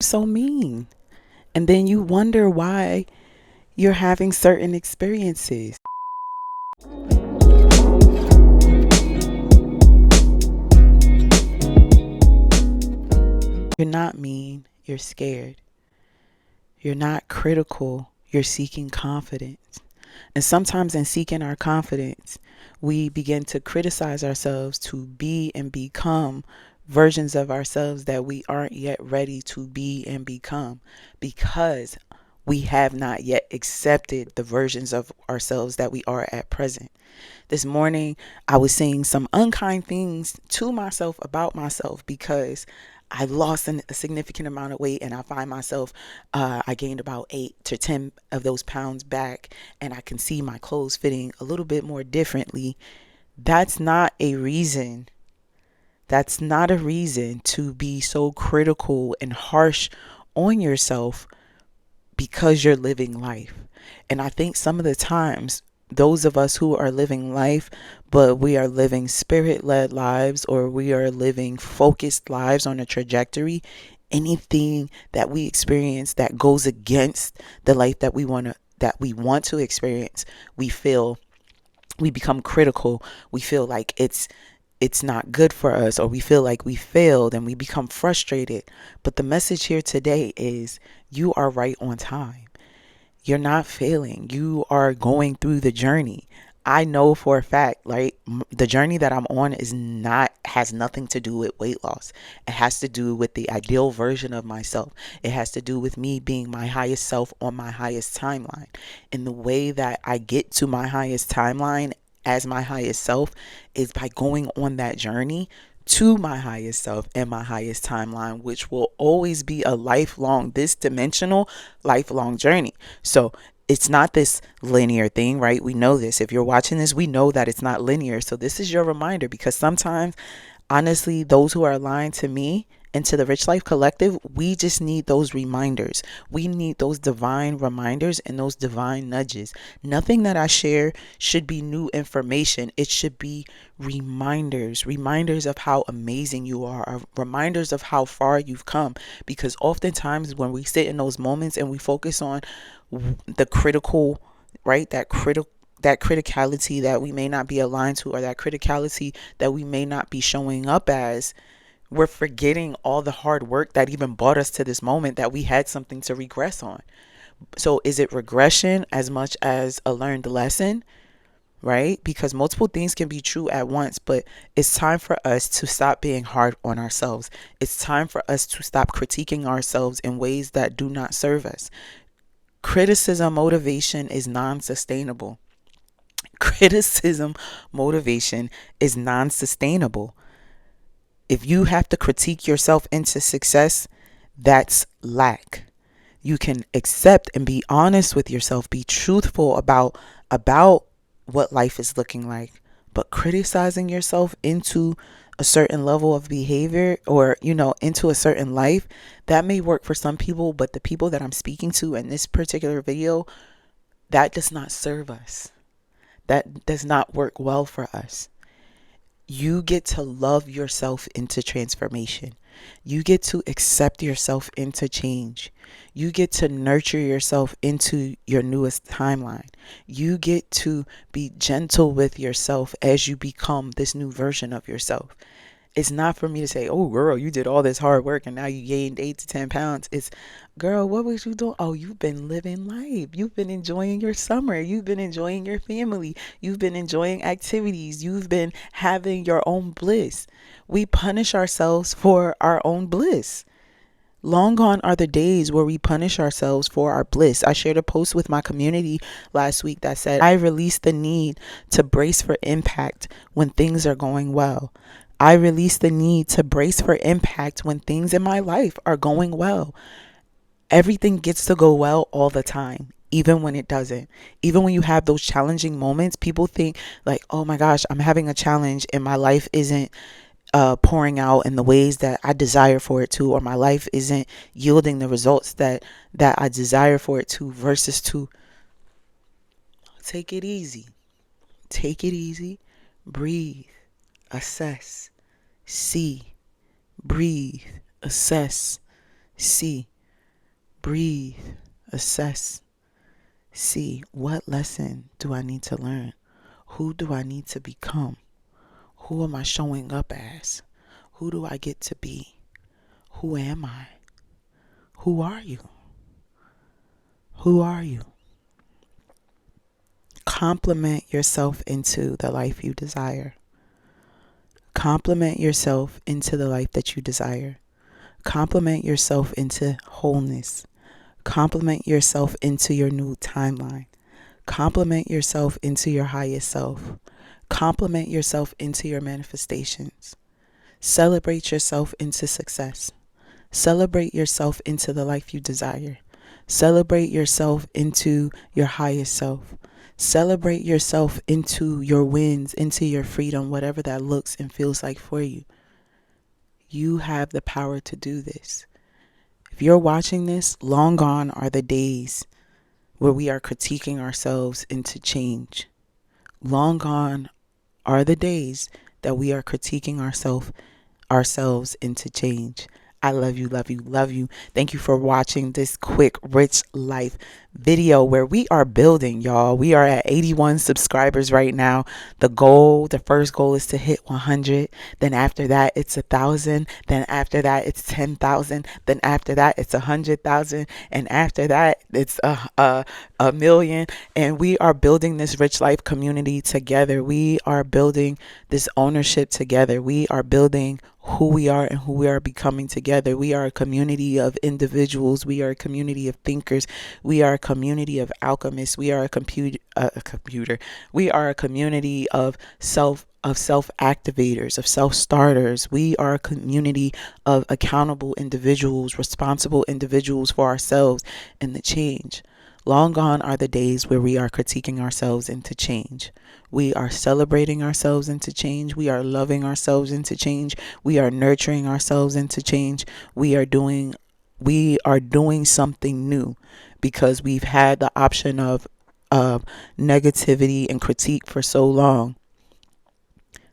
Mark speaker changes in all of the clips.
Speaker 1: so mean. And then you wonder why you're having certain experiences. You're not mean, you're scared. You're not critical, you're seeking confidence. And sometimes in seeking our confidence, we begin to criticize ourselves to be and become versions of ourselves that we aren't yet ready to be and become, because we have not yet accepted the versions of ourselves that we are at present. This morning, I was saying some unkind things to myself about myself because I lost a significant amount of weight, and I find myself, I gained about 8 to 10 of those pounds back, and I can see my clothes fitting a little bit more differently. That's not a reason. That's not a reason to be so critical and harsh on yourself because you're living life. And I think some of the times, those of us who are living life, but we are living spirit led lives, or we are living focused lives on a trajectory, anything that we experience that goes against the life that we want to experience, we become critical. We feel like it's not good for us, or we feel like we failed and we become frustrated. But the message here today is you are right on time. You're not failing. You are going through the journey. I know for a fact, right? The journey that I'm on has nothing to do with weight loss. It has to do with the ideal version of myself. It has to do with me being my highest self on my highest timeline. And the way that I get to my highest timeline as my highest self is by going on that journey to my highest self and my highest timeline, which will always be a lifelong, this dimensional, lifelong journey. So it's not this linear thing, right? We know this. If you're watching this, we know that it's not linear. So this is your reminder, because sometimes, honestly, those who are aligned to me and to the Rich Life Collective, we just need those reminders. We need those divine reminders and those divine nudges. Nothing that I share should be new information. It should be reminders of how amazing you are, reminders of how far you've come. Because oftentimes when we sit in those moments and we focus on the critical, right, that criticality that we may not be aligned to, or that criticality that we may not be showing up as, we're forgetting all the hard work that even brought us to this moment that we had something to regress on. So is it regression as much as a learned lesson? Right? Because multiple things can be true at once, but it's time for us to stop being hard on ourselves. It's time for us to stop critiquing ourselves in ways that do not serve us. Criticism motivation is non-sustainable. Criticism motivation is non-sustainable. If you have to critique yourself into success, that's lack. You can accept and be honest with yourself, be truthful about what life is looking like. But criticizing yourself into a certain level of behavior, or into a certain life, that may work for some people, but the people that I'm speaking to in this particular video, that does not serve us. That does not work well for us. You get to love yourself into transformation. You get to accept yourself into change. You get to nurture yourself into your newest timeline. You get to be gentle with yourself as you become this new version of yourself. It's not for me to say, oh, girl, you did all this hard work and now you gained 8 to 10 pounds. It's, girl, what was you doing? Oh, you've been living life. You've been enjoying your summer. You've been enjoying your family. You've been enjoying activities. You've been having your own bliss. We punish ourselves for our own bliss. Long gone are the days where we punish ourselves for our bliss. I shared a post with my community last week that said, I release the need to brace for impact when things are going well. I release the need to brace for impact when things in my life are going well. Everything gets to go well all the time, even when it doesn't. Even when you have those challenging moments, people think like, oh my gosh, I'm having a challenge and my life isn't pouring out in the ways that I desire for it to, or my life isn't yielding the results that I desire for it to, versus to take it easy. Take it easy. Breathe. Assess. See. Breathe. Assess. See. breathe, assess, see, what lesson do I need to learn? Who do I need to become? Who am I showing up as? Who do I get to be? Who am I? Who are you? Who are you? Compliment yourself into the life you desire. Compliment yourself into the life that you desire. Compliment yourself into wholeness. Compliment yourself into your new timeline. Compliment yourself into your highest self. Compliment yourself into your manifestations. Celebrate yourself into success. Celebrate yourself into the life you desire. Celebrate yourself into your highest self. Celebrate yourself into your wins, into your freedom, whatever that looks and feels like for you. You have the power to do this. If you're watching this, long gone are the days where we are critiquing ourselves into change. Long gone are the days that we are critiquing ourselves into change. I love you, love you, love you. Thank you for watching this quick Rich Life video where we are building, y'all. We are at 81 subscribers right now. The first goal is to hit 100. Then after that, it's 1,000. Then after that, it's 10,000. Then after that, it's 100,000. And after that, it's a million. And we are building this Rich Life community together. We are building this ownership together. We are building who we are and who we are becoming together. We are a community of individuals. We are a community of thinkers. We are a community of alchemists. We are a computer. We are a community of self activators, of self starters. We are a community of accountable individuals, responsible individuals for ourselves and the change. Long gone are the days where we are critiquing ourselves into change. We are celebrating ourselves into change. We are loving ourselves into change. We are nurturing ourselves into change. We are doing something new because we've had the option of negativity and critique for so long.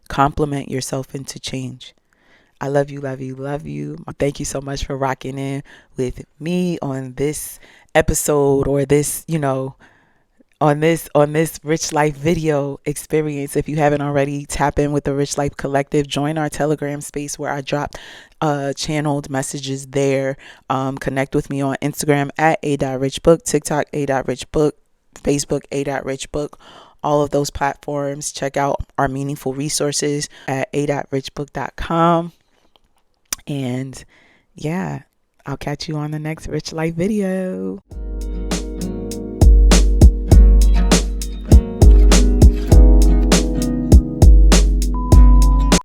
Speaker 1: Compliment yourself into change. I love you, love you, love you. Thank you so much for rocking in with me on this episode, or this, on this Rich Life video experience. If you haven't already, tap in with the Rich Life Collective. Join our Telegram space where I drop channeled messages there. Connect with me on Instagram at a.richbook, TikTok a.richbook, Facebook a.richbook. All of those platforms. Check out our meaningful resources at a.richbook.com. And yeah, I'll catch you on the next Rich Life video.